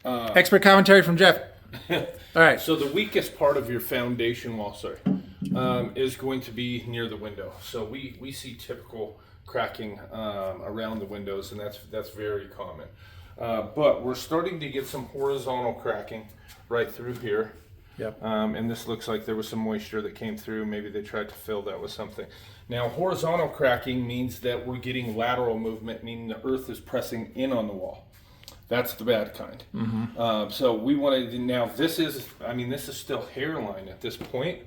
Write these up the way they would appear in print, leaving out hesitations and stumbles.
Expert commentary from Jeff. All right. So the weakest part of your foundation wall, is going to be near the window. So we see typical cracking around the windows, and that's very common. But we're starting to get some horizontal cracking right through here. Yep. And this looks like there was some moisture that came through. Maybe they tried to fill that with something. Now, horizontal cracking means that we're getting lateral movement, meaning the earth is pressing in on the wall. That's the bad kind. Mm-hmm. So we wanted to, now this is still hairline at this point,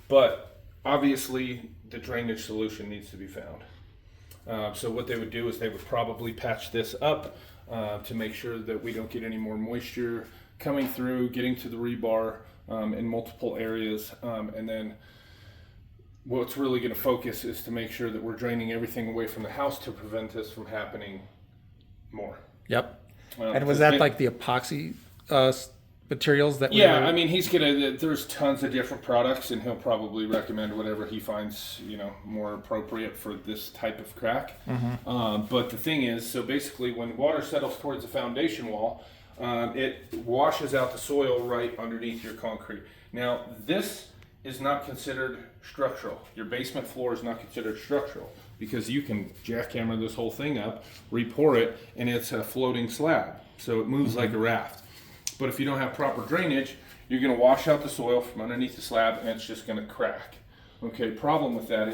but obviously the drainage solution needs to be found. So what they would do is they would probably patch this up to make sure that we don't get any more moisture coming through, getting to the rebar in multiple areas. And then what's really going to focus is to make sure that we're draining everything away from the house to prevent this from happening more. Yep. And was that like the epoxy materials that? Yeah, I mean, there's tons of different products, and he'll probably recommend whatever he finds, more appropriate for this type of crack. Mm-hmm. But the thing is, so basically, when water settles towards the foundation wall, it washes out the soil right underneath your concrete. Now, this is not considered structural. Your basement floor is not considered structural because you can jackhammer this whole thing up, re-pour it, and it's a floating slab. So it moves like a raft. But if you don't have proper drainage, you're going to wash out the soil from underneath the slab, and it's just going to crack. Okay, problem with that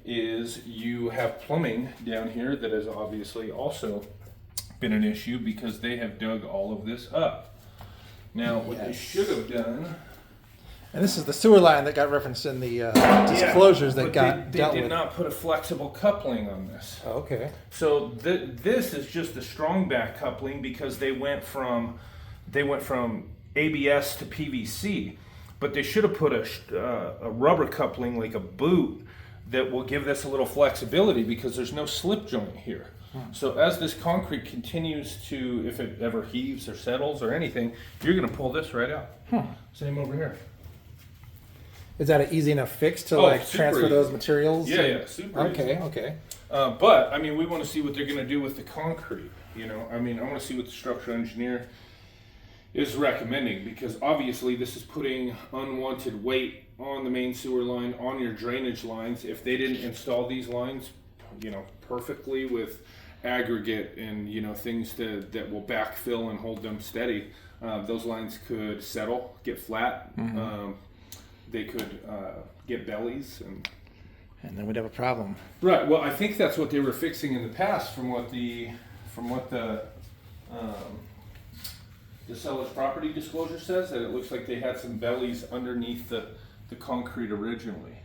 is you have plumbing down here that has obviously also been an issue because they have dug all of this up. Now, what they should have done... And this is the sewer line that got referenced in the disclosures that got dealt with. They did not put a flexible coupling on this. Oh, okay. So this is just a strong back coupling because they went from ABS to PVC, but they should have put a rubber coupling like a boot that will give this a little flexibility because there's no slip joint here. So as this concrete continues to, if it ever heaves or settles or anything, you're going to pull this right out. Same over here. Is that an easy enough fix to transfer easy. Those materials? Yeah, super easy. Okay. But I mean, we want to see what they're going to do with the concrete. I want to see what the structural engineer is recommending because obviously this is putting unwanted weight on the main sewer line, on your drainage lines. If they didn't install these lines, perfectly with aggregate and things that will backfill and hold them steady, those lines could settle, get flat. Mm-hmm. They could get bellies, and then we'd have a problem. Right. Well, I think that's what they were fixing in the past, from what the seller's property disclosure says. That it looks like they had some bellies underneath the concrete originally.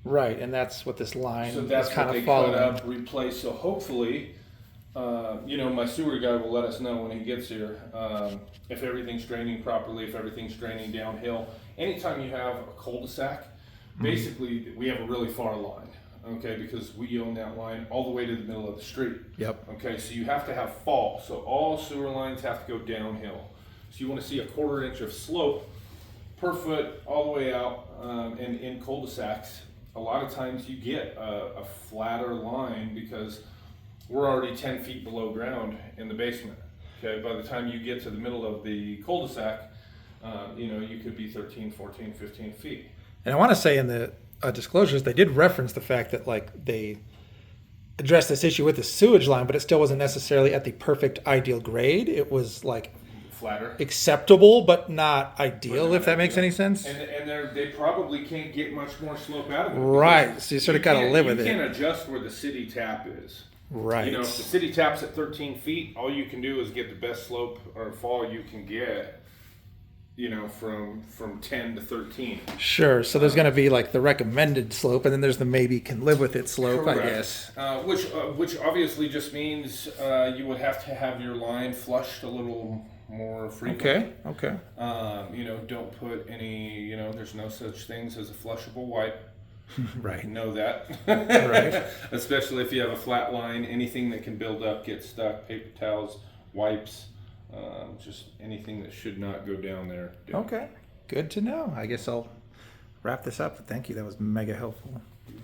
Right, and that's what this line so that's is kind what of they following. cut up, replaced. So hopefully, my sewer guy will let us know when he gets here if everything's draining properly, if everything's draining downhill. Anytime you have a cul-de-sac, basically we have a really far line, okay, because we own that line all the way to the middle of the street. Yep. Okay, so you have to have fall. So all sewer lines have to go downhill. So you want to see a 1/4 inch of slope per foot all the way out, and in cul-de-sacs, a lot of times you get a flatter line because we're already 10 feet below ground in the basement. Okay, by the time you get to the middle of the cul-de-sac, you could be 13, 14, 15 feet. And I want to say in the disclosures, they did reference the fact that they addressed this issue with the sewage line, but it still wasn't necessarily at the perfect ideal grade. It was flatter, acceptable, but not ideal, if that makes any sense. And they probably can't get much more slope out of it. Right, so you sort of got to live with it. You can't adjust where the city tap is. Right. If the city tap's at 13 feet, all you can do is get the best slope or fall you can get, from 10 to 13. Sure. So there's going to be the recommended slope, and then there's the maybe can live with it slope, Correct. I guess. Which obviously just means you would have to have your line flushed a little more frequently. Okay. Don't put any, there's no such things as a flushable wipe. Right. You know that. Right. Especially if you have a flat line, anything that can build up, get stuck, paper towels, wipes, just anything that should not go down there. Okay. Good to know. I guess I'll wrap this up. Thank you. That was mega helpful.